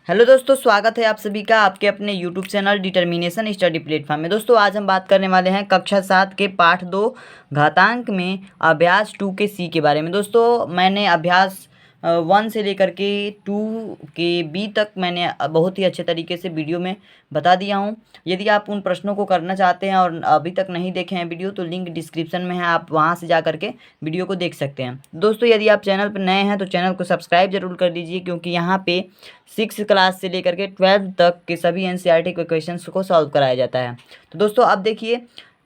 Hello दोस्तों, स्वागत है आप सभी का आपके अपने YouTube channel determination study platform में। दोस्तों आज हम बात करने वाले हैं कक्षा 7 के पाठ 2 घातांक में अभ्यास 2 के सी के बारे में। दोस्तों मैंने अभ्यास 1 से लेकर के 2 के बी तक मैंने बहुत ही अच्छे तरीके से वीडियो में बता दिया हूं। यदि आप उन प्रश्नों को करना चाहते हैं और अभी तक नहीं देखे हैं वीडियो, तो लिंक डिस्क्रिप्शन में है, आप वहां से जा करके वीडियो को देख सकते हैं। दोस्तों यदि आप चैनल पर नए हैं तो चैनल को सब्सक्राइब जरूर कर दीजिए, क्योंकि यहाँ पे 6 क्लास से लेकर के 12 तक के सभी एनसीईआरटी के क्वेश्चंस को सॉल्व कराया जाता है। तो दोस्तों अब देखिए,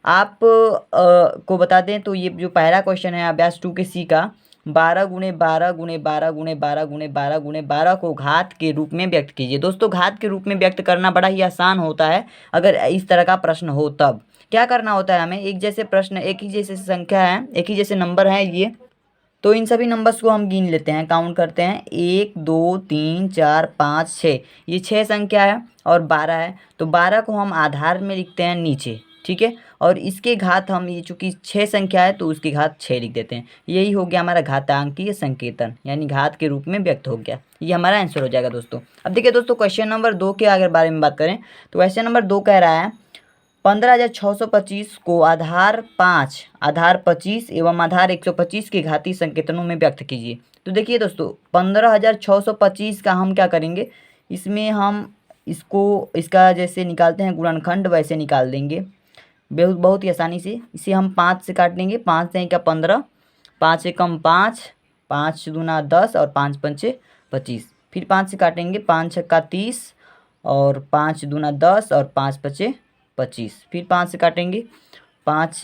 आप को बता दें तो ये जो पहला क्वेश्चन है अभ्यास 2 के सी का, 12 गुणे 12 गुणे 12 गुणे 12 गुणे 12 गुणे 12 को घात के रूप में व्यक्त कीजिए। दोस्तों घात के रूप में व्यक्त करना बड़ा ही आसान होता है। अगर इस तरह का प्रश्न हो तब क्या करना होता है हमें, एक जैसे प्रश्न, एक ही जैसे संख्या है, एक ही जैसे नंबर है ये, तो इन सभी नंबर्स को हम गिन लेते हैं, काउंट करते हैं। 1 2 3 4 5 6, ये 6 संख्या है और 12 है, तो 12 को हम आधार में लिखते हैं नीचे, ठीक है। और इसके घात हम, ये चूंकि 6 संख्या है तो उसकी घात 6 लिख देते हैं। यही हो गया हमारा घातांकीय संकेतन, यानी घात के रूप में व्यक्त हो गया। ये हमारा आंसर हो जाएगा दोस्तों। अब देखिए दोस्तों, क्वेश्चन नंबर 2 के अगर बारे में बात करें तो क्वेश्चन नंबर 2 कह रहा है 15,625 को आधार 5, आधार 25 एवं आधार 125 के घातीय संकेतनों में व्यक्त कीजिए। तो देखिए दोस्तों, 15,625 का हम क्या करेंगे, इसमें हम इसका जैसे निकालते हैं गुणनखंड, वैसे निकाल देंगे बहुत ही आसानी से। इसे हम 5 से काट लेंगे, 5 से का 15, 5 एकम 5, 5 दूना 10 और 5 पंचे 25। फिर 5 से काटेंगे, 5 छक्का 30 और 5 दूना 10 और 5 पचे 25। फिर 5 से काटेंगे, 5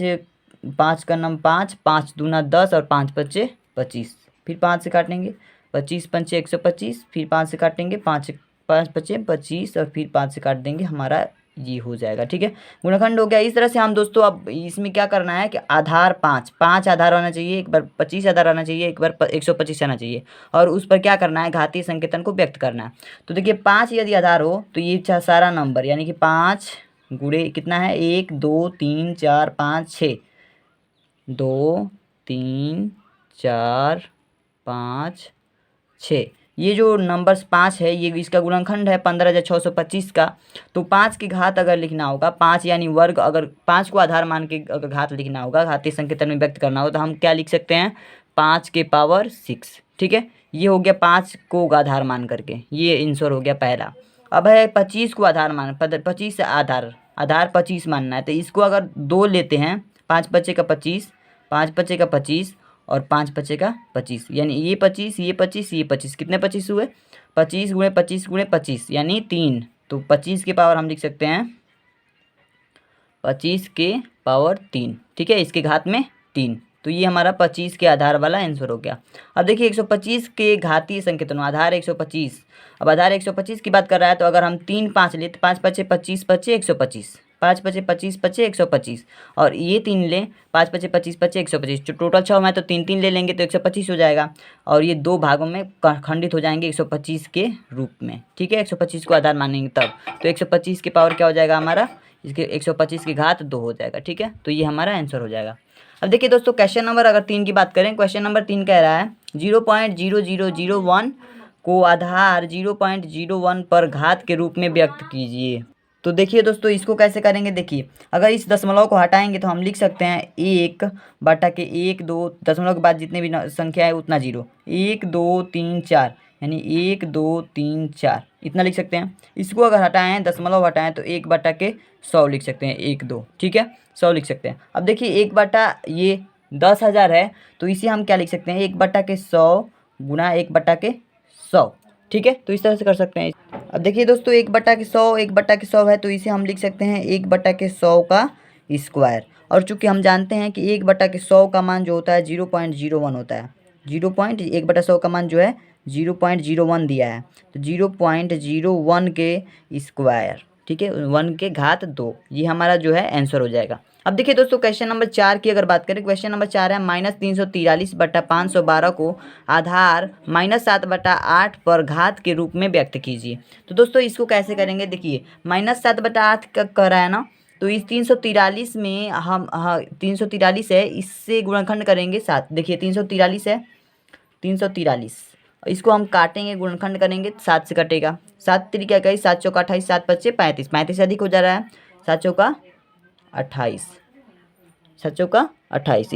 5 का नम 5, 5 दूना 10 और 5 पचे 25। फिर 5 से काटेंगे, 25 पंचे 125। फिर 5 से काटेंगे, 5 5 पचे 25 और फिर 5 से काट देंगे, हमारा ये हो जाएगा, ठीक है। गुणनखंड हो गया। इस तरह से हम दोस्तों अब इसमें क्या करना है कि आधार 5 आधार आना चाहिए, एक बार 25 आधार आना चाहिए, एक बार 125 आना चाहिए, और उस पर क्या करना है, घातीय संकेतन को व्यक्त करना है। तो देखिए 5 यदि आधार हो तो ये सारा नंबर, यानी कि 5 गुणे कितना है, 1 2 3 4 5 6, 2 3 4 5 6, ये जो नंबर्स 5 है ये इसका गुणनखंड है 15,625 का। तो 5 की घात अगर लिखना होगा, 5 यानी वर्ग, अगर 5 को आधार मान के अगर घात लिखना होगा, घातीय संकेतन में व्यक्त करना हो, तो हम क्या लिख सकते हैं, 5 के पावर 6, ठीक है। ये हो गया 5 को आधार मान करके, ये आंसर हो गया पहला। अब है 25 को आधार मान, 25 आधार 25 मानना है, तो इसको अगर 2 लेते हैं, 5 बचे का 25, 5 बचे का 25 और 5 बचे का 25, यानी ये 25 ये 25 ये 25, कितने 25 हुए, 25 गुणे 25 गुणे 25 यानी 3। तो 25 के पावर हम लिख सकते हैं 25 के पावर 3, ठीक है, इसके घात में 3। तो ये हमारा 25 के आधार वाला आंसर हो गया। अब देखिए 125 के घातीय संकेतन, आधार 125। अब आधार 125 की बात कर रहा है, तो अगर हम 3 5 ले तो 5 पचे 25 पचे 125, 5 पचे 25 पचे 125, और ये 3 लें, 5 पचे 25 पचे 125, जो टोटल 6 है तो 3 3 ले लेंगे तो 125 हो जाएगा, और ये 2 भागों में खंडित हो जाएंगे 125 के रूप में, ठीक है। 125 को आधार मानेंगे तब, तो 125 के पावर क्या हो जाएगा हमारा, इसके 125 की घात 2 हो जाएगा, ठीक है। तो ये हमारा आंसर हो जाएगा। अब देखिए दोस्तों, क्वेश्चन नंबर अगर 3 की बात करें, क्वेश्चन नंबर 3 कह रहा है 0.0001 को आधार 0.01 पर घात के रूप में व्यक्त कीजिए। तो देखिए दोस्तों, इसको कैसे करेंगे, देखिए अगर इस दशमलव को हटाएंगे तो हम लिख सकते हैं 1 बटा के 1 2, दशमलव के बाद जितने भी संख्या है उतना 0, 1 2 3 4, यानी 1 2 3 4 इतना लिख सकते हैं। इसको अगर हटाएं, दशमलव हटाएं, तो 1 बटा के 100 लिख सकते हैं, 1 2, ठीक है, 100 लिख सकते हैं। अब देखिए 1 बटा ये 10,000 है, तो इसे हम क्या लिख सकते हैं, 1 बटा के 100 गुना 1 बटा के 100, ठीक है। तो इस तरह से कर सकते हैं। अब देखिए दोस्तों, 1 बटा के 100 है, तो इसे हम लिख सकते हैं 1 बटा के 100 का स्क्वायर। और चूंकि हम जानते हैं कि 1 बटा के 100 का मान जो होता है 0.01 होता है, 1 बटा 100 का मान जो है 0.01 दिया है, तो 0.01 के स्क्वायर, ठीक है, 1 के घात 2, ये हमारा जो है आंसर हो जाएगा। अब देखिए दोस्तों, क्वेश्चन नंबर 4 की अगर बात करें, क्वेश्चन नंबर 4 है -343 बटा 512 को आधार -7 बटा 8 पर घात के रूप में व्यक्त कीजिए। तो दोस्तों इसको कैसे करेंगे, देखिए -7 बटा 8 का कह रहा है ना, तो इस 343 में हम 343 है, इससे गुणनखंड करेंगे 7। देखिए 343 है, 343 इसको हम काटेंगे, गुणनखंड करेंगे, 7 से कटेगा। 7 3 क्या 7 चौका 28, 7 5 35, 35 से अधिक हो जा रहा है, 7 चौका 28, 7 चौका 28,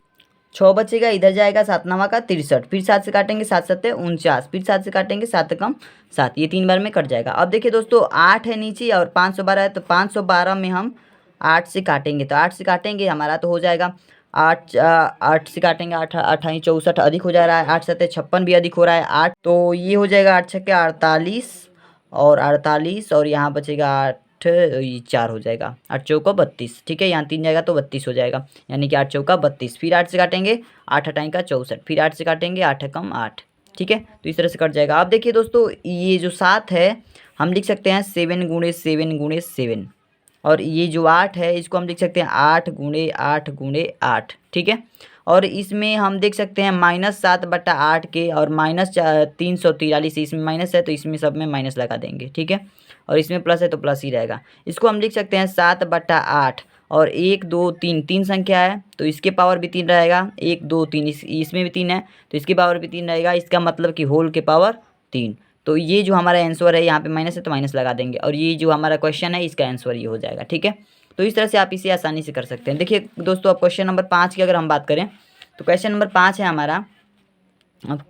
6 बचेगा, इधर जाएगा 7 नवा का 63, फिर 7 से काटेंगे, 7 7 49, फिर 7 से काटेंगे, 7 कम 7, ये 3 बार में कट जाएगा। अब देखिए दोस्तों 8 है नीचे और 512 है, तो 512 में हम 8 से काटेंगे, तो 8 से काटेंगे हमारा तो हो जाएगा 8 से काटेंगे, 8 28 64 अधिक हो जा रहा है, 8 7 56 भी अधिक हो रहा है, 8 तो ये हो जाएगा 8 छक्के 48 और 48 और यहाँ बचेगा 8 ये 4 हो जाएगा, 8 चौका 32, ठीक है, यहाँ 3 जाएगा तो 32 हो जाएगा, यानी कि 8 चौका 32, फिर 8 से काटेंगे, 8 हटाएँ का 64, फिर 8 से काटेंगे, 8 कम 8, ठीक है, तो इस तरह से कट जाएगा। अब देखिए दोस्तों ये जो 7 है हम लिख सकते हैं 7 गुणे 7 गुणे 7, और ये जो 8 है इसको हम लिख सकते हैं 8 गुणे 8 गुणे 8, ठीक है। और इसमें हम देख सकते हैं -7/8 के और -343, इसमें माइनस है तो इसमें सब में माइनस लगा देंगे, ठीक है, और इसमें प्लस है तो प्लस ही रहेगा। इसको हम लिख सकते हैं 7/8 और 1 2 3 3 संख्या है तो इसके पावर भी 3 रहेगा, 1 2 3 इसमें भी 3 है तो इसके पावर भी 3 रहेगा, इसका मतलब कि होल के पावर 3। तो ये जो हमारा आंसर है यहाँ पे माइनस है तो माइनस लगा देंगे, और ये जो हमारा क्वेश्चन है इसका आंसर ये हो जाएगा, ठीक है। तो इस तरह से आप इसे आसानी से कर सकते हैं। देखिए दोस्तों अब क्वेश्चन नंबर 5 की अगर हम बात करें तो क्वेश्चन नंबर 5 है हमारा। अब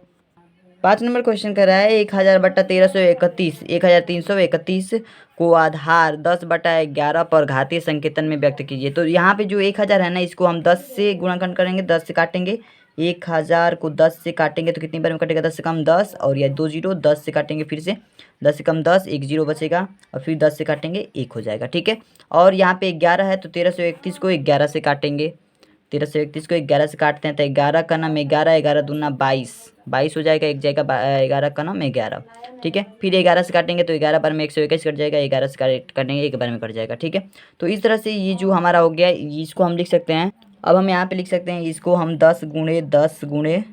5 नंबर क्वेश्चन कर रहा है 1000/1331, 1331 को आधार 10/11 पर घातीय संकेतन में व्यक्त कीजिए। तो यहाँ पे जो 1000 है ना इसको हम 10 से गुणाखंड करेंगे, 10 से काटेंगे, 1000 को 10 से काटेंगे तो कितनी बार में कटेगा, 10 से कम 10 और या 2 जीरो, 10 से काटेंगे फिर से 10 से कम 10, 1 जीरो बचेगा और फिर 10 से काटेंगे 1 हो जाएगा, ठीक है। और यहाँ पे 11 है तो 1331 को 11 से काटेंगे, 1331 को 11 से काटते हैं तो 11 का नाम 11, 11 दूना 22, 22 हो जाएगा, एक जाएगा 11 का नाम 11, ठीक है। फिर 11 से काटेंगे तो 11 बार में 121 कट जाएगा, 11 से काटेंगे 1 बार में कट जाएगा, ठीक है। तो इस तरह से ये जो हमारा हो गया इसको हम लिख सकते हैं। अब हम यहाँ पे लिख सकते हैं इसको हम 10 गुणे 10 गुणे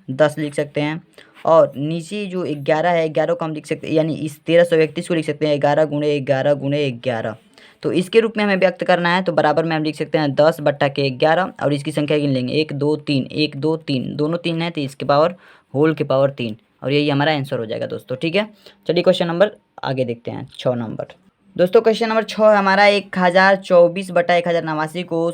10 लिख सकते हैं, और नीचे जो 11 है 11 को हम लिख सकते हैं, यानी इस 1331 को लिख सकते हैं 11 गुणे 11 गुणे 11। तो इसके रूप में हमें व्यक्त करना है तो बराबर में हम लिख सकते हैं 10/11 और इसकी संख्या गिन लेंगे 1 2 3, 1 2 3, दोनों 3 है तो इसके पावर होल के पावर 3, और यही हमारा आंसर हो जाएगा दोस्तों, ठीक है। चलिए क्वेश्चन नंबर आगे देखते हैं 6 नंबर। दोस्तों क्वेश्चन नंबर 6 है हमारा 1024/1089 को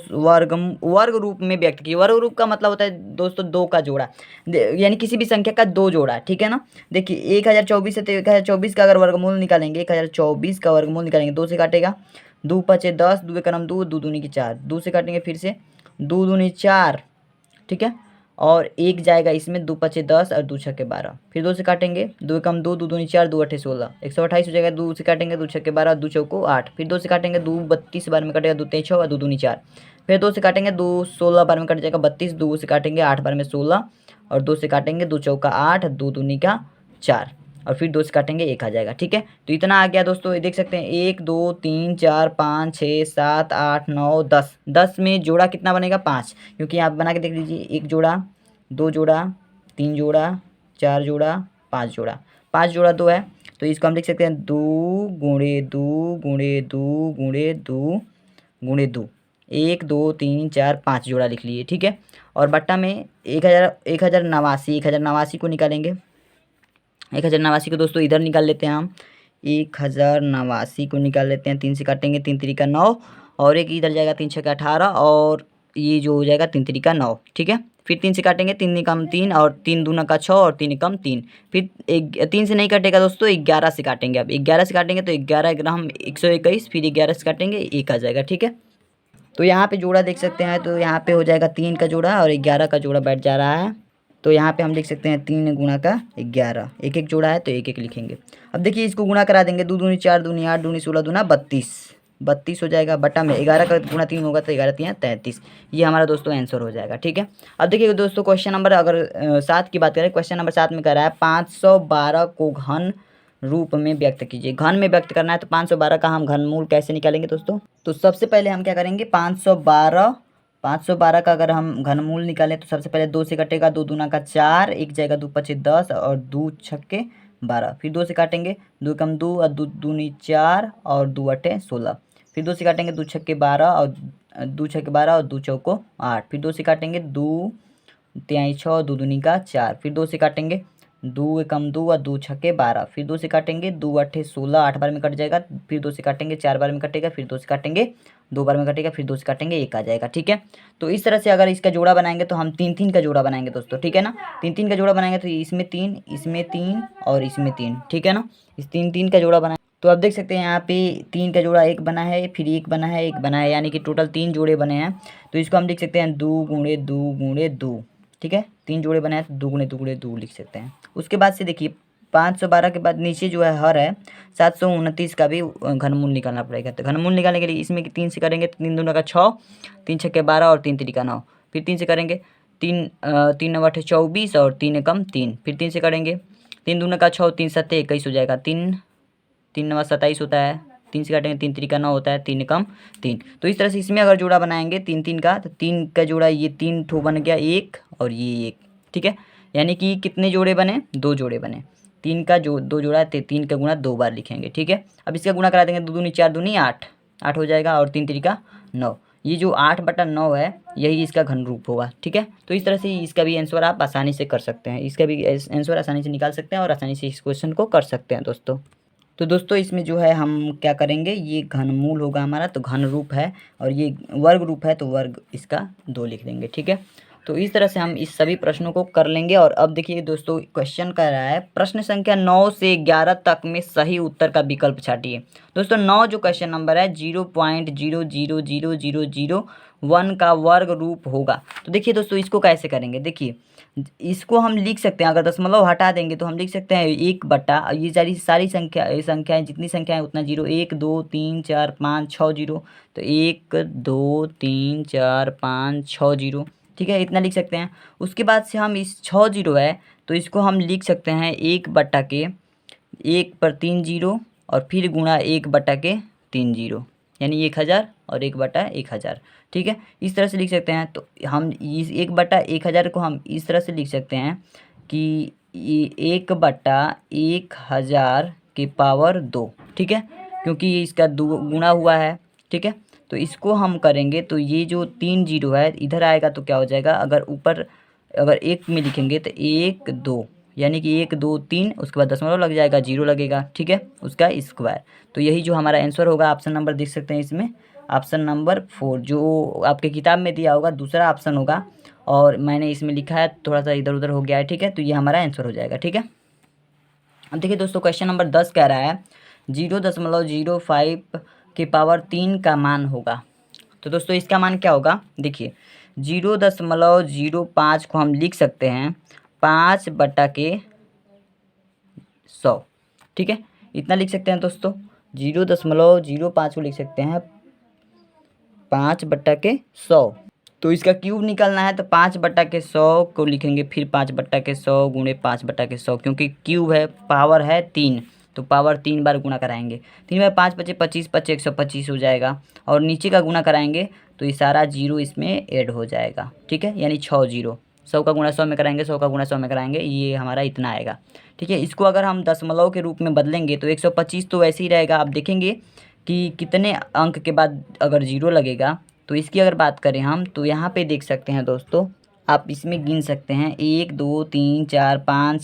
वर्ग रूप में व्यक्त किया। वर्ग रूप का मतलब होता है दोस्तों 2 का जोड़ा, यानी किसी भी संख्या का 2 जोड़ा, ठीक है ना। देखिए 1024 है तो 1024 का अगर वर्गमूल निकालेंगे, 1024 का वर्गमूल निकालेंगे, 2 से काटेगा, 2 5 10, 2 का नाम 2, 2 दूनी की 4, 2 से काटेंगे फिर से 2 दूनी 4, ठीक है, और 1 जाएगा इसमें, 2 5 10 और 2 छक्के 12, फिर 2 से काटेंगे, 2 कम 2, 2 दूनी 4, 2 8 16, 128 हो जाएगा, 2 से काटेंगे 2 छक्के 12, 2 चौको 8, फिर 2 से काटेंगे 2 32 बार में कटेगा, 2 23 और 2 दूनी 4, फिर 2 से काटेंगे 2 16 बार में कट जाएगा 32, 2 से काटेंगे 8 बार में 16 और 2 से काटेंगे 2 चौका 8, 2 दूनी का 4 और फिर 2 से काटेंगे 1 आ जाएगा, ठीक है। तो इतना आ गया दोस्तों, ये देख सकते हैं 1 2 3 4 5 6 7 8 9 10, 10 में जोड़ा कितना बनेगा 5, क्योंकि यहाँ बना के देख लीजिए 1 जोड़ा 2 जोड़ा 3 जोड़ा 4 जोड़ा 5 जोड़ा, 5 जोड़ा 2 है तो इसको हम लिख सकते हैं 2 गुणे 2 गुणे 2 गुणे 2 गुणे 2, 1 2 3 4 5 जोड़ा लिख लिए, ठीक है। और बट्टा में 1089 को निकालेंगे, 1089 को दोस्तों इधर निकाल लेते हैं हम, 1089 को निकाल लेते हैं, 3 से काटेंगे, 3 3 का 9 और एक इधर जाएगा 3 6 का 18 और ये जो हो जाएगा 3 3 का 9, ठीक है। फिर 3 से काटेंगे, 3 कम 3 और 3 दूना का 6 और 3 कम 3, फिर 3 से नहीं कटेगा दोस्तों, 11 से काटेंगे। अब 11 से काटेंगे तो 11 ग्राम 121, फिर 11 से काटेंगे 1 आ जाएगा, ठीक है। तो यहाँ पे जोड़ा देख सकते हैं, तो यहाँ पे हो जाएगा 3 का जोड़ा और 11 का जोड़ा बैठ जा रहा है, तो यहाँ पे हम लिख सकते हैं 3 गुणा का 11, एक एक जोड़ा है तो एक एक लिखेंगे। अब देखिए इसको गुणा करा देंगे, 2 दूनी 4 दूनी 8 दूनी 16 दूना 32, 32 हो जाएगा, बटा में 11 का गुणा 3 होगा तो 11 3 33, ये हमारा दोस्तों आंसर हो जाएगा, ठीक है। अब देखिए दोस्तों क्वेश्चन नंबर अगर 7 की बात करें, क्वेश्चन नंबर 7 में कह रहा है 512 को घन रूप में व्यक्त कीजिए। घन में व्यक्त करना है तो 512 का हम घनमूल कैसे निकालेंगे दोस्तों, तो सबसे पहले हम क्या करेंगे, 512 का अगर हम घनमूल निकालें तो सबसे पहले 2 से कटेगा, 2 दूना का 4, 1 जाएगा 2 5 10 और 2 छक्के 12, फिर 2 से काटेंगे, 2 कम 2 और 2 दूनी 4 और 2 8 16, फिर 2 से काटेंगे 2 छक्के 12 और 2 छक्के 12 और 2 चौको 8, फिर 2 से काटेंगे 2 तिहाई 6 2 दूनी का 4, फिर 2 से काटेंगे 2 एकम 2 और 2 छक्के 12, फिर 2 से काटेंगे 2 अट्ठे 16, 8 बार में कट जाएगा, फिर 2 से काटेंगे 4 बार में कटेगा, फिर 2 से काटेंगे 2 बार में कटेगा, फिर 2 से काटेंगे 1 आ जाएगा। ठीक है, तो इस तरह से अगर इसका जोड़ा बनाएंगे तो हम 3 3 का जोड़ा बनाएंगे दोस्तों। ठीक है ना, 3 3 का जोड़ा बनाएंगे तो इसमें 3, इसमें 3 और इसमें 3। ठीक है ना, इस 3 3 का जोड़ा बनाए तो आप देख सकते हैं यहाँ पे 3 का जोड़ा एक बना है, फिर एक बना है, एक बना है, यानी कि टोटल 3 जोड़े बने हैं। तो इसको हम लिख सकते हैं 2 गुणे 2 गुणे 2। ठीक है, 3 जोड़े बने हैं तो 2 गुणे 2 गुणे 2 लिख सकते हैं। उसके बाद से देखिए 512 के बाद नीचे जो है हर है 729 का भी घनमूल निकालना पड़ेगा। तो घनमूल निकालने के लिए इसमें 3 से करेंगे तो 3 दूना का 6, 3 छक्के 12 और 3 तिरी का 9, फिर 3 से करेंगे 3 9 8 24 और 3 एकम 3, फिर 3 से करेंगे 3 दूना का 6, 3 7 21 हो जाएगा, 3 9 27 होता है, 3 से काटेंगे 3 3 का 9 होता है, 3 एकम 3। तो इस तरह से इसमें अगर जोड़ा बनाएंगे 3 3 का तो 3 का जोड़ा ये 3 ठो बन गया, एक और ये एक। ठीक है, यानी कि कितने जोड़े बने, 2 जोड़े बने। 3 का जो 2 जोड़ा है 3 का गुणा 2 बार लिखेंगे। ठीक है, अब इसका गुणा करा देंगे, 2 दूनी 4 दूनी 8, 8 हो जाएगा और 3 3 का 9। ये जो 8/9 है यही इसका घन रूप होगा। ठीक है, तो इस तरह से इसका भी आंसर आप आसानी से कर सकते हैं, इसका भी आंसर आसानी से निकाल सकते हैं और आसानी से इस क्वेश्चन को कर सकते हैं दोस्तों। तो दोस्तों इसमें जो है हम क्या करेंगे, ये घनमूल होगा हमारा, तो घन रूप है, और ये वर्ग रूप है तो वर्ग इसका 2 लिख देंगे। ठीक है, तो इस तरह से हम इस सभी प्रश्नों को कर लेंगे। और अब देखिए दोस्तों क्वेश्चन कर रहा है प्रश्न संख्या 9 से 11 तक में सही उत्तर का विकल्प छाटिए। दोस्तों 9 जो क्वेश्चन नंबर है 0.0000001 का वर्ग रूप होगा। तो देखिए दोस्तों इसको कैसे करेंगे, देखिए इसको हम लिख सकते हैं, अगर दशमलव हटा देंगे तो हम लिख सकते हैं 1 बटा, ये सारी संख्याएं जितनी संख्याएं उतना जीरो, 1 2 3 4 5 6 जीरो, तो 1 2 3 4 5 6 जीरो। ठीक है, इतना लिख सकते हैं। उसके बाद से हम इस 6 जीरो है तो इसको हम लिख सकते हैं 1 बटा के 1 पर 3 जीरो और फिर गुणा 1 बटा के 3 जीरो, यानी 1000 और 1 बटा 1000। ठीक है, इस तरह से लिख सकते हैं। तो हम इस 1 बटा 1000 को हम इस तरह से लिख सकते हैं कि 1 बटा 1000 के पावर 2। ठीक है, क्योंकि ये इसका गुणा हुआ है। ठीक है, तो इसको हम करेंगे तो ये जो 3 जीरो है इधर आएगा तो क्या हो जाएगा, अगर ऊपर अगर 1 में लिखेंगे तो 1 2, यानी कि 1 2 3, उसके बाद दशमलव लग जाएगा, जीरो लगेगा। ठीक है, उसका स्क्वायर। तो यही जो हमारा आंसर होगा, ऑप्शन नंबर देख सकते हैं इसमें, ऑप्शन नंबर 4 जो आपके किताब में दिया होगा दूसरा ऑप्शन होगा, और मैंने इसमें लिखा है थोड़ा सा इधर उधर हो गया है। ठीक है, तो ये हमारा आंसर हो जाएगा। ठीक है, अब देखिए दोस्तों क्वेश्चन नंबर 10 कह रहा है 0.05 के पावर 3 का मान होगा। तो दोस्तों इसका मान क्या होगा, देखिए 0.05 को हम लिख सकते हैं 5 बटा के 100। ठीक है, इतना लिख सकते हैं दोस्तों, 0.05 को लिख सकते हैं 5 बटा के 100। तो इसका क्यूब निकालना है तो 5 बटा के 100 को लिखेंगे, फिर 5 बटा के 100 गुणे 5 बटा के 100, क्योंकि क्यूब है, पावर है 3, तो पावर 3 बार गुणा कराएंगे। 3 बार 5 बचे 25, 25 125 हो जाएगा, और नीचे का गुणा कराएंगे तो ये सारा जीरो इसमें ऐड हो जाएगा। ठीक है, यानी 6 जीरो, 100 का गुणा 100 में कराएंगे, 100 का गुणा 100 में कराएंगे, ये हमारा इतना आएगा। ठीक है, इसको अगर हम दशमलव के रूप में बदलेंगे तो 125 तो वैसे ही रहेगा। आप देखेंगे कि कितने अंक के बाद अगर जीरो लगेगा, तो इसकी अगर बात करें हम तो यहाँ पे देख सकते हैं दोस्तों, आप इसमें गिन सकते हैं 1 2 3 4 5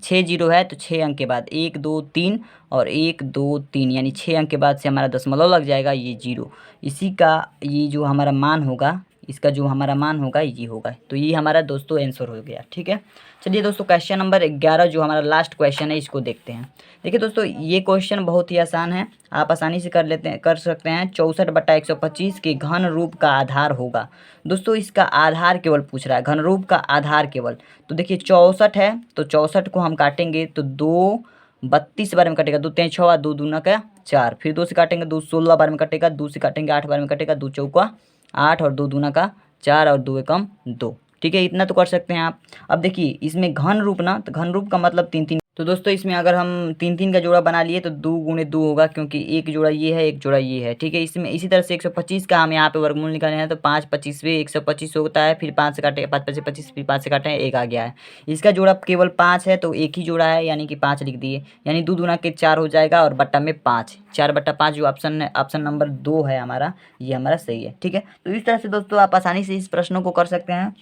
6 जीरो है तो 6 अंक के बाद 1 2 3 और 1 2 3, यानी 6 अंक के बाद से हमारा दशमलव लग जाएगा, ये जीरो। इसी का ये जो हमारा मान होगा, इसका जो हमारा मान होगा ये होगा। तो ये हमारा दोस्तों आंसर हो गया। ठीक है, चलिए दोस्तों क्वेश्चन नंबर 11 जो हमारा लास्ट क्वेश्चन है इसको देखते हैं। देखिए दोस्तों ये क्वेश्चन बहुत ही आसान है, आप आसानी से कर सकते हैं। 64 बटा 125 के घन रूप का आधार होगा। दोस्तों इसका आधार केवल पूछ रहा है, घन रूप का आधार केवल। तो देखिए 64 है तो 64 को हम काटेंगे तो 2 32 बार में कटेगा, 2 3 6 2 दूना का 4, फिर 2 से काटेंगे 2 16 बार में कटेगा, 2 से काटेंगे 8 बार में कटेगा, 2 चौका 8 और 2 दूना का 4 और 2 एकम 2। ठीक है, इतना तो कर सकते हैं आप। अब देखिए इसमें घन रूप ना, तो घन रूप का मतलब 3 3। तो दोस्तों इसमें अगर हम 3 3 का जोड़ा बना लिए तो 2 गुणे 2 होगा, क्योंकि एक जोड़ा ये है एक जोड़ा ये है। ठीक है, इसमें इसी तरह से 125 का हम यहाँ पे वर्गमूल निकालने हैं तो 5 25वें 125 होता है, फिर 5 से काटे 5 5 25, फिर 5 से काटे 1 आ गया है। इसका जोड़ा केवल 5 है तो एक ही जोड़ा है, यानी कि 5 लिख दिए, यानी 2 दूना के 4 हो जाएगा और बट्टा में 5, 4 बट्टा 5 जो ऑप्शन नंबर 2 है हमारा, ये हमारा सही है। ठीक है, तो इस तरह से दोस्तों आप आसानी से इस प्रश्नों को कर सकते हैं।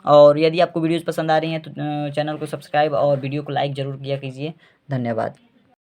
और यदि आपको वीडियोज़ पसंद आ रही हैं तो चैनल को सब्सक्राइब और वीडियो को लाइक ज़रूर किया कीजिए। धन्यवाद।